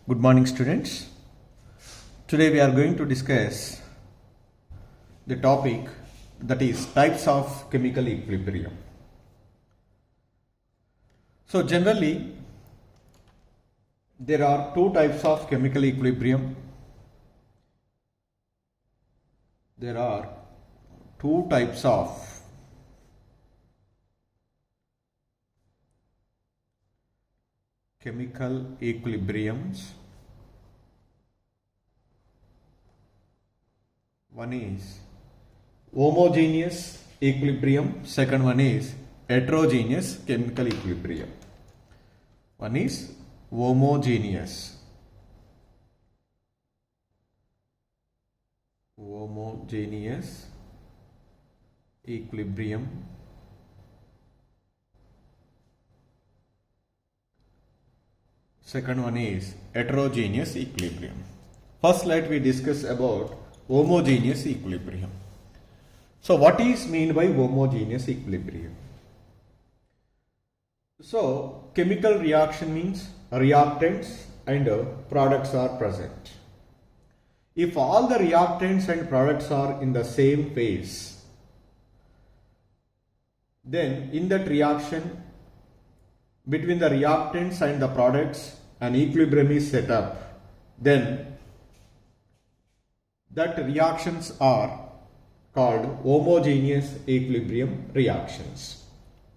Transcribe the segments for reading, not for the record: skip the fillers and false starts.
Good morning, students. Today we are going to discuss the topic that is types of chemical equilibrium. So generally there are two types of chemical equilibrium. There are two types of chemical equilibriums. One is homogeneous equilibrium, second one is heterogeneous chemical equilibrium. One is homogeneous equilibrium. Second one is heterogeneous equilibrium. First let we discuss about homogeneous equilibrium. So what is mean by homogeneous equilibrium? So chemical reaction means reactants and products are present. If all the reactants and products are in the same phase, then in that reaction between the reactants and the products an equilibrium is set up. Then that reactions are called homogeneous equilibrium reactions.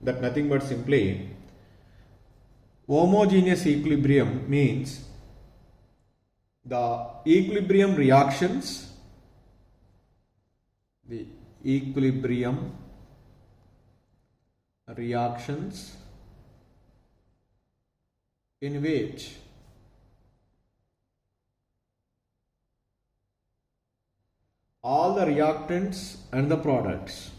That nothing but simply homogeneous equilibrium means the equilibrium reactions, in which all the reactants and the products,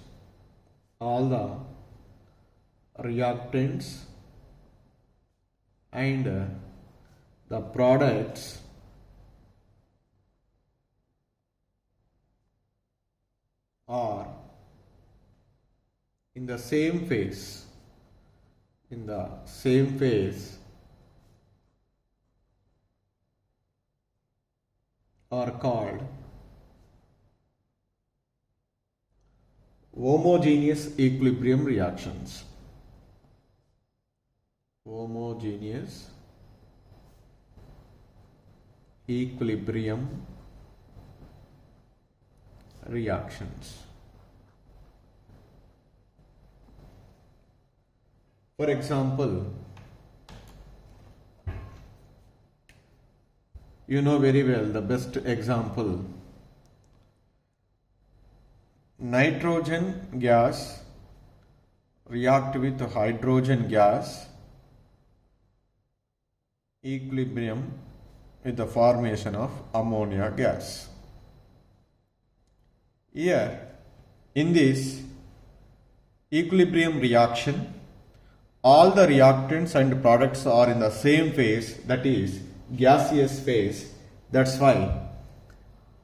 are in the same phase, are called homogeneous equilibrium reactions. Homogeneous equilibrium reactions. For example, you know very well the best example, nitrogen gas react with hydrogen gas, equilibrium with the formation of ammonia gas. Here in this equilibrium reaction all the reactants and products are in the same phase, that is gaseous phase. That's why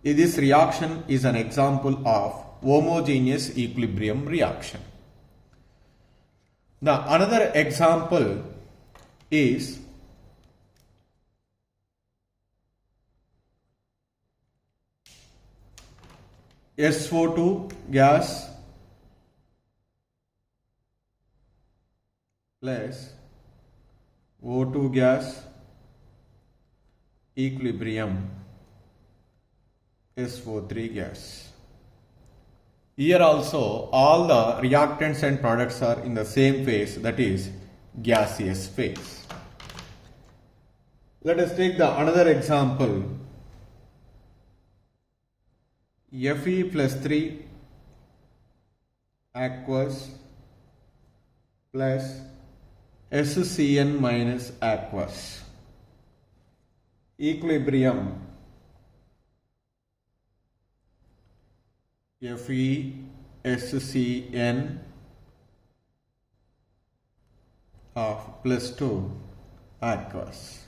this reaction is an example of homogeneous equilibrium reaction. Now another example is SO2 gas plus O2 gas, equilibrium SO3 gas. Here also all the reactants and products are in the same phase, that is gaseous phase. Let us take the another example, Fe plus 3 aqueous plus SCN minus aqueous, equilibrium FeSCN of plus 2 aqueous.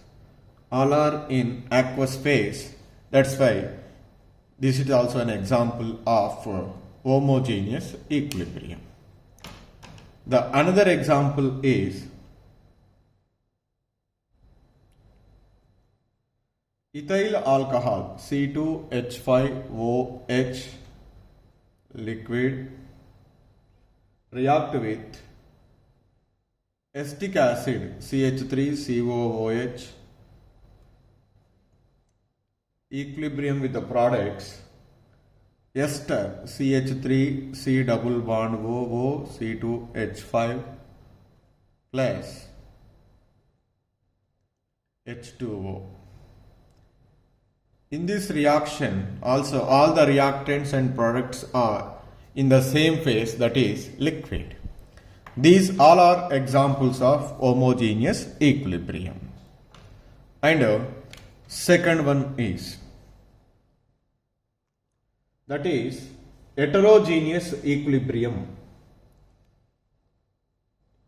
All are in aqueous phase. That's why this is also an example of homogeneous equilibrium. The another example is Ethyl alcohol C2H5OH liquid react with acetic acid CH3COOH, equilibrium with the products ester CH3C double bond OO C2H5 plus H2O. In this reaction also all the reactants and products are in the same phase, that is liquid. These all are examples of homogeneous equilibrium. And second one is, that is heterogeneous equilibrium.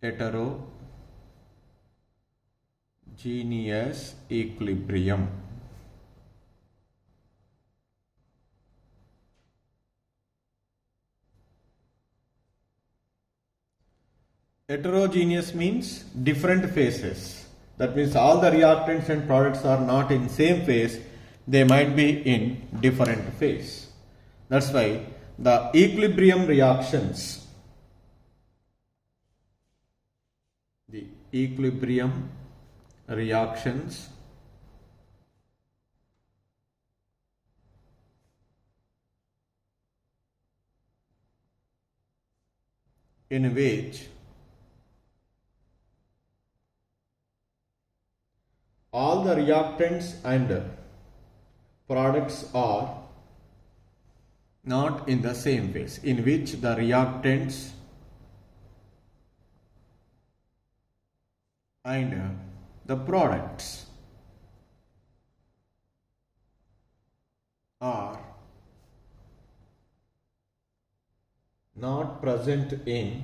Heterogeneous equilibrium. Heterogeneous means different phases. That means all the reactants and products are not in same phase, they might be in different phase. That's why the equilibrium reactions, in which all the reactants and products are not in the same phase, in which the reactants and the products are not present in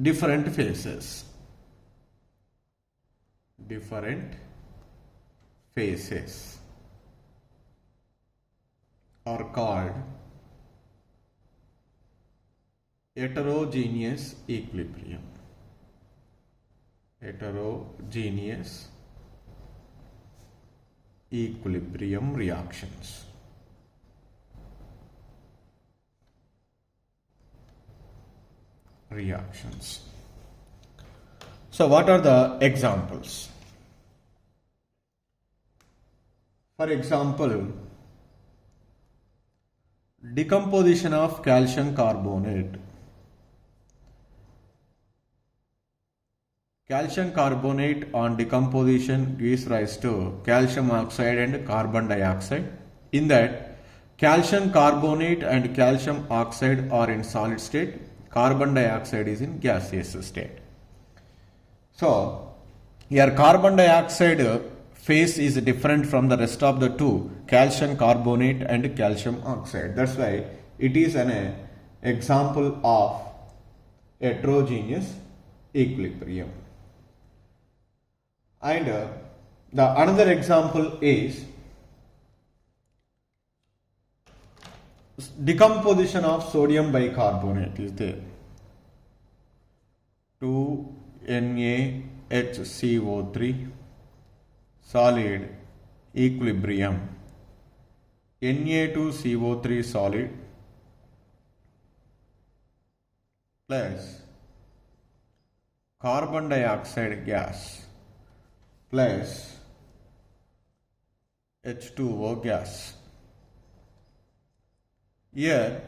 different phases. Are called heterogeneous equilibrium. Heterogeneous equilibrium reactions. So what are the examples? For example, decomposition of calcium carbonate. Calcium carbonate on decomposition gives rise to calcium oxide and carbon dioxide. In that, calcium carbonate and calcium oxide are in solid state, carbon dioxide is in gaseous state. So, here carbon dioxide phase is different from the rest of the two, calcium carbonate and calcium oxide. That's why it is an example of heterogeneous equilibrium. And the another example is decomposition of sodium bicarbonate is there. 2NaHCO3 solid equilibrium, Na2CO3 solid plus carbon dioxide gas plus H2O gas. Here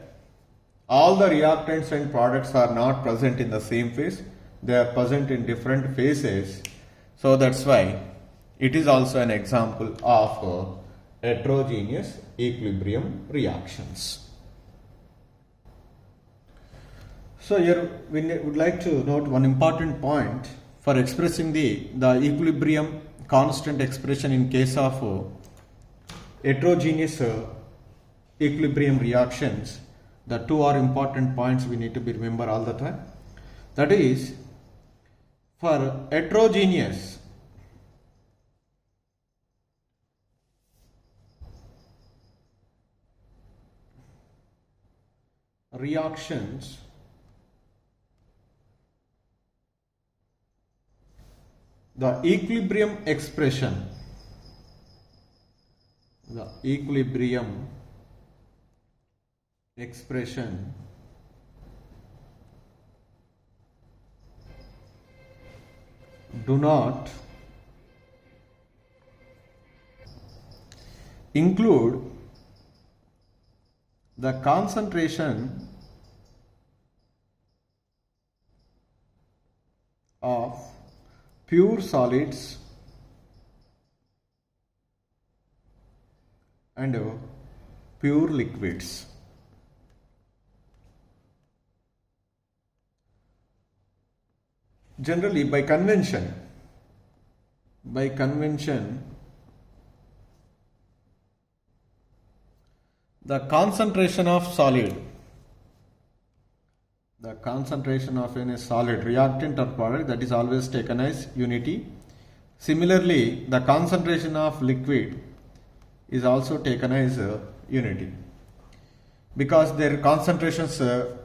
all the reactants and products are not present in the same phase, they are present in different phases. So that's why it is also an example of heterogeneous equilibrium reactions. So here we would like to note one important point for expressing the equilibrium constant expression in case of heterogeneous equilibrium reactions. The two are important points we need to be remember all the time. That is, for heterogeneous reactions, the equilibrium expression, the equilibrium expression do not include the concentration of pure solids and pure liquids. Generally, by convention, the concentration of any solid reactant or product, that is always taken as unity. Similarly, the concentration of liquid is also taken as unity, because their concentrations do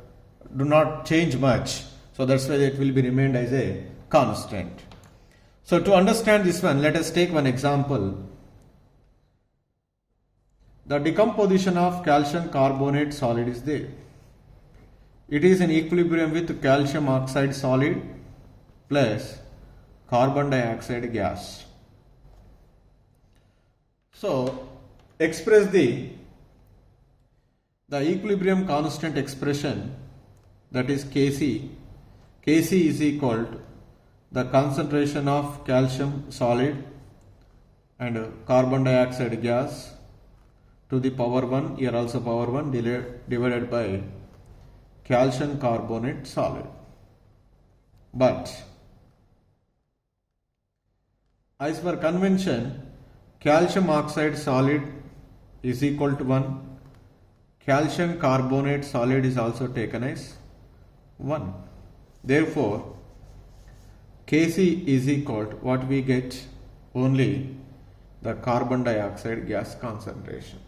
not change much, so that's why it will be remained as a constant. So to understand this one, let us take one example. The decomposition of calcium carbonate solid is there. It is in equilibrium with calcium oxide solid plus carbon dioxide gas. So express the equilibrium constant expression, that is Kc. Kc is equal to the concentration of calcium solid and carbon dioxide gas to the power 1, here also power 1, divided by calcium carbonate solid. But as per convention, calcium oxide solid is equal to 1, calcium carbonate solid is also taken as 1. Therefore, Kc is equal to what we get, only the carbon dioxide gas concentration.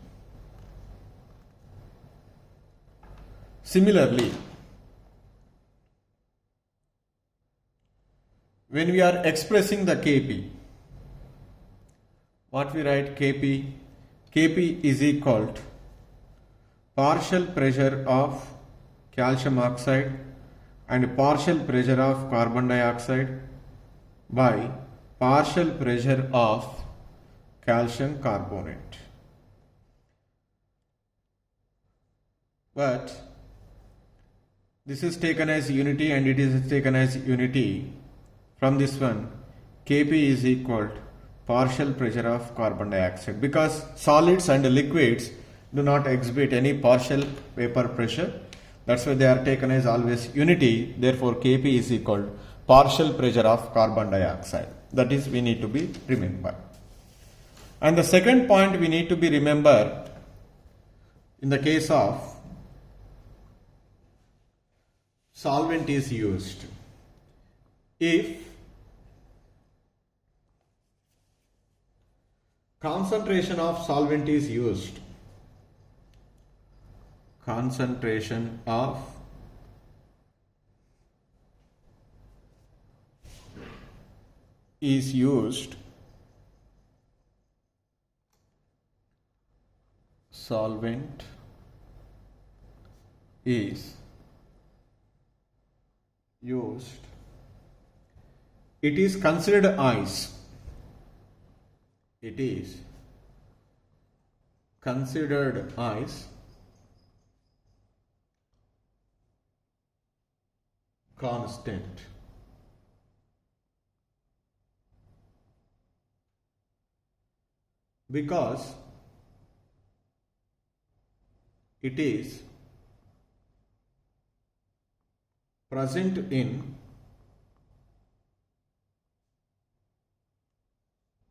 Similarly, when we are expressing the Kp, what we write? Kp is equal to partial pressure of calcium oxide and partial pressure of carbon dioxide by partial pressure of calcium carbonate. But this is taken as unity and it is taken as unity. From this one, Kp is equal to partial pressure of carbon dioxide, because solids and liquids do not exhibit any partial vapor pressure. That's why they are taken as always unity. Therefore, Kp is equal to partial pressure of carbon dioxide. That is, we need to be remembered. And the second point we need to be remembered, in the case of solvent is used, if concentration of solvent is used, concentration of is used, solvent is used, it is considered ice. It is considered ice constant. Because it is present in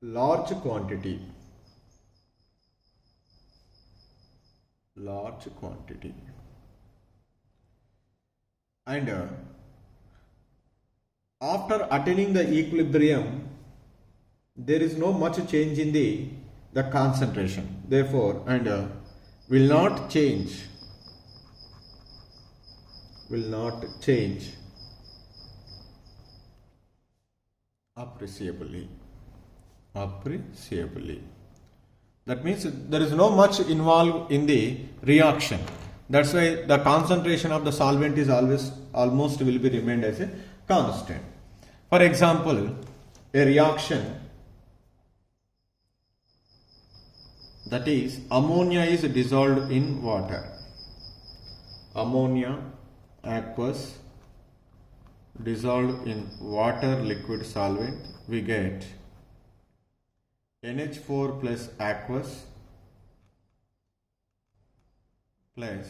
large quantity. And after attaining the equilibrium, there is no much change in the concentration. Therefore, and will not change appreciably. Appreciably. That means there is no much involved in the reaction. That's why the concentration of the solvent is always almost will be remained as a constant. For example, a reaction, that is ammonia is dissolved in water. Ammonia aqueous dissolved in water liquid solvent, we get NH4 plus aqueous plus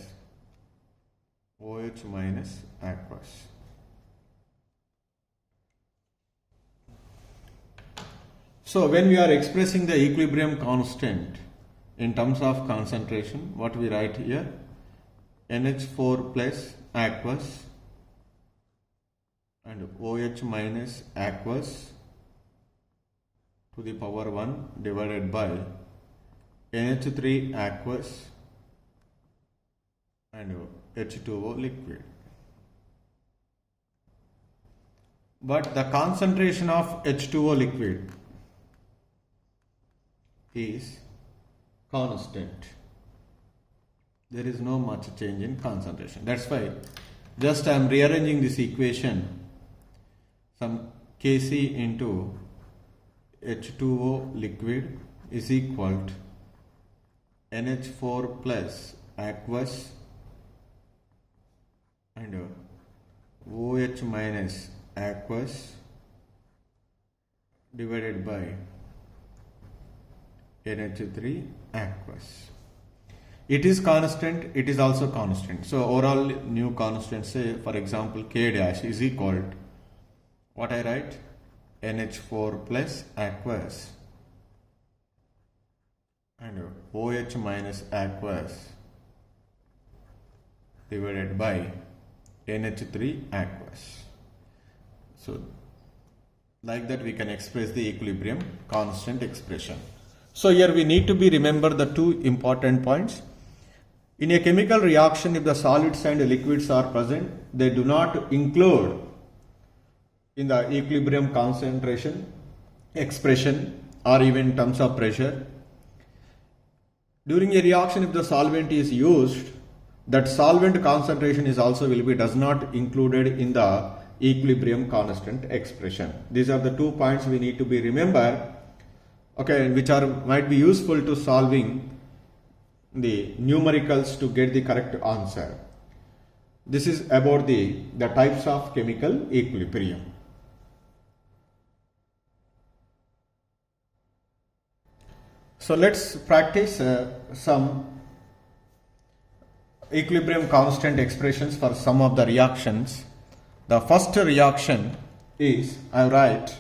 OH minus aqueous. So when we are expressing the equilibrium constant in terms of concentration, what we write here? NH4 plus aqueous and OH minus aqueous to the power 1 divided by NH3 aqueous and H2O liquid. But the concentration of H2O liquid is constant. There is no much change in concentration. That's why just I am rearranging this equation. Some Kc into H2O liquid is equal to NH4 plus aqueous and OH minus aqueous divided by NH3 aqueous. It is constant, it is also constant. So overall new constant, say for example K dash is equal to what I write? NH4 plus aqueous and OH minus aqueous divided by NH3 aqueous. So like that we can express the equilibrium constant expression. So here we need to be remember the two important points. In a chemical reaction, if the solids and liquids are present, they do not include in the equilibrium concentration expression or even in terms of pressure. During a reaction, if the solvent is used, that solvent concentration is also will be does not included in the equilibrium constant expression. These are the 2 points we need to be remember, okay, which are might be useful to solving the numericals to get the correct answer. This is about the types of chemical equilibrium. So let's practice some equilibrium constant expressions for some of the reactions. The first reaction is, I write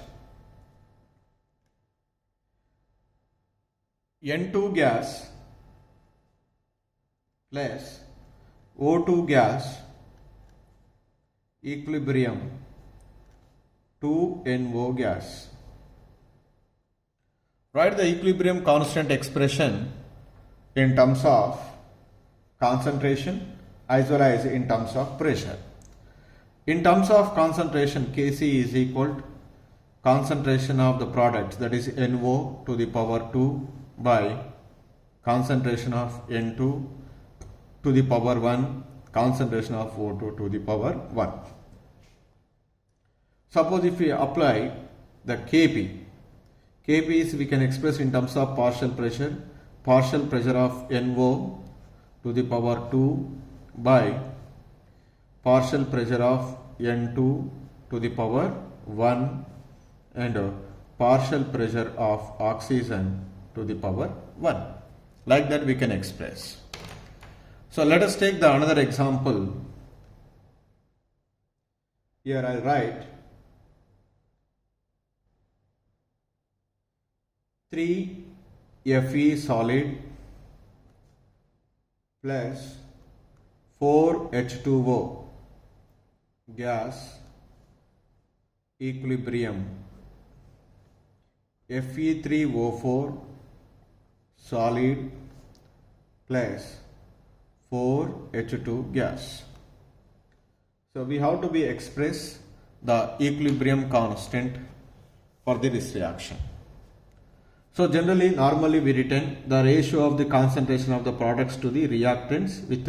N2 gas plus O2 gas equilibrium 2NO gas. Write the equilibrium constant expression in terms of concentration as well as in terms of pressure. In terms of concentration, Kc is equal to concentration of the product, that is NO to the power 2 by concentration of N2 to the power 1, concentration of O2 to the power 1. Suppose if we apply the Kp is we can express in terms of partial pressure of NO to the power 2 by partial pressure of N2 to the power 1 and partial pressure of oxygen to the power 1. Like that we can express. So let us take the another example. Here I write 3 Fe solid plus 4 H2O gas equilibrium Fe3O4 solid plus 4 H2 gas. So we have to be express the equilibrium constant for this reaction. So generally, normally we retain the ratio of the concentration of the products to the reactants with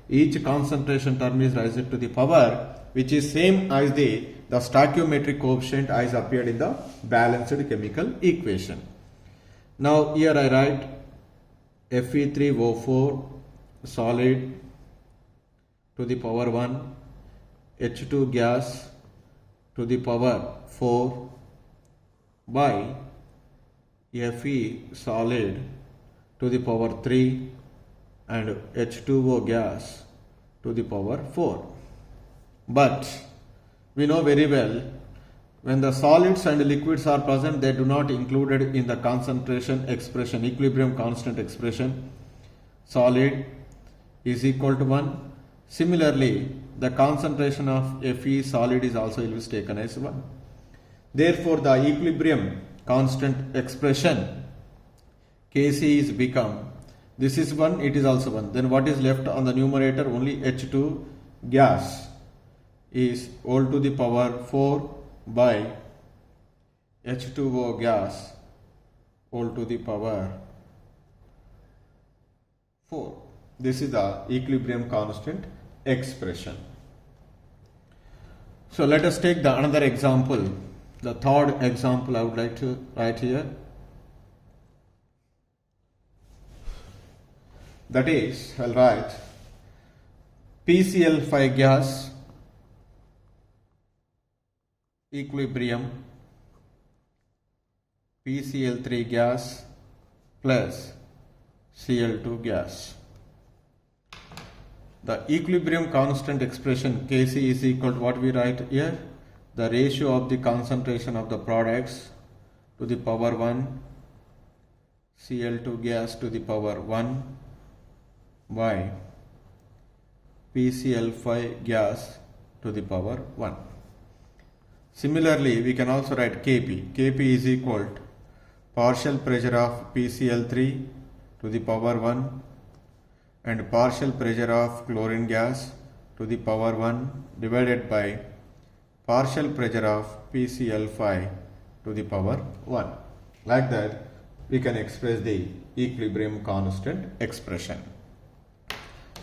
each concentration term is raised to the power which is same as the stoichiometric coefficient as appeared in the balanced chemical equation. Now here I write Fe3O4 solid to the power 1, H2 gas to the power 4 by Fe solid to the power 3 and H2O gas to the power 4. But we know very well when the solids and liquids are present, they do not included in the concentration expression, equilibrium constant expression. Solid is equal to 1. Similarly, the concentration of Fe solid is also always taken as 1. Therefore, the equilibrium constant expression Kc is become, this is 1, it is also 1. Then what is left on the numerator? Only H2 gas is all to the power 4 by H2O gas all to the power 4. This is the equilibrium constant expression. So let us take the another example. The third example I would like to write here. That is, I'll write PCl5 gas equilibrium PCl3 gas plus Cl2 gas. The equilibrium constant expression Kc is equal to what we write here, the ratio of the concentration of the products to the power 1 Cl2 gas to the power 1 by PCl5 gas to the power 1. Similarly, we can also write Kp. Kp is equal to partial pressure of PCl3 to the power 1 and partial pressure of chlorine gas to the power 1 divided by partial pressure of PCl5 to the power 1. Like that, we can express the equilibrium constant expression.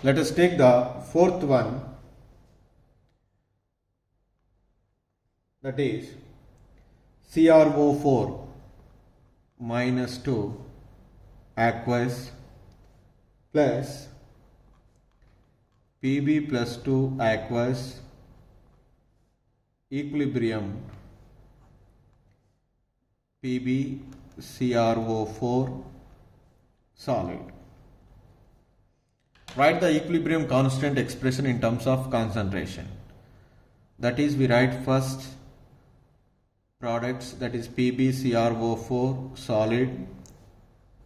Let us take the fourth one, that is CrO4 minus 2 aqueous plus Pb plus 2 aqueous equilibrium PbCrO4 solid. Write the equilibrium constant expression in terms of concentration. That is, we write first products, that is PbCrO4 solid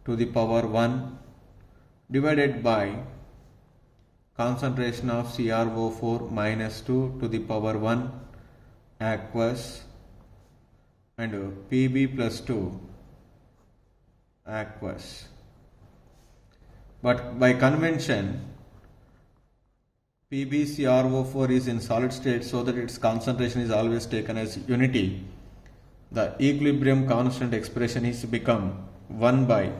to the power 1 divided by concentration of CrO4 minus 2 to the power 1 aqueous and Pb plus 2 aqueous. But by convention, PbCrO4 is in solid state, so that its concentration is always taken as unity. The equilibrium constant expression is become 1 by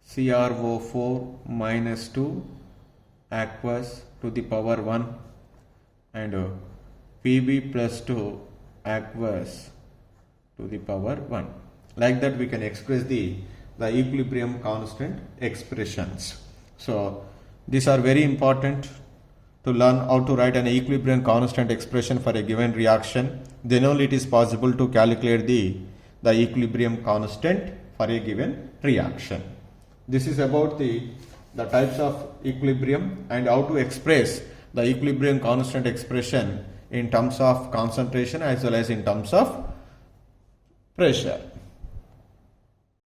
CrO4 minus 2 aqueous to the power 1 and Pb plus 2 aqueous to the power 1. Like that, we can express the equilibrium constant expressions. So these are very important to learn how to write an equilibrium constant expression for a given reaction. Then only it is possible to calculate the equilibrium constant for a given reaction. This is about the types of equilibrium and how to express the equilibrium constant expression in terms of concentration as well as in terms of pressure.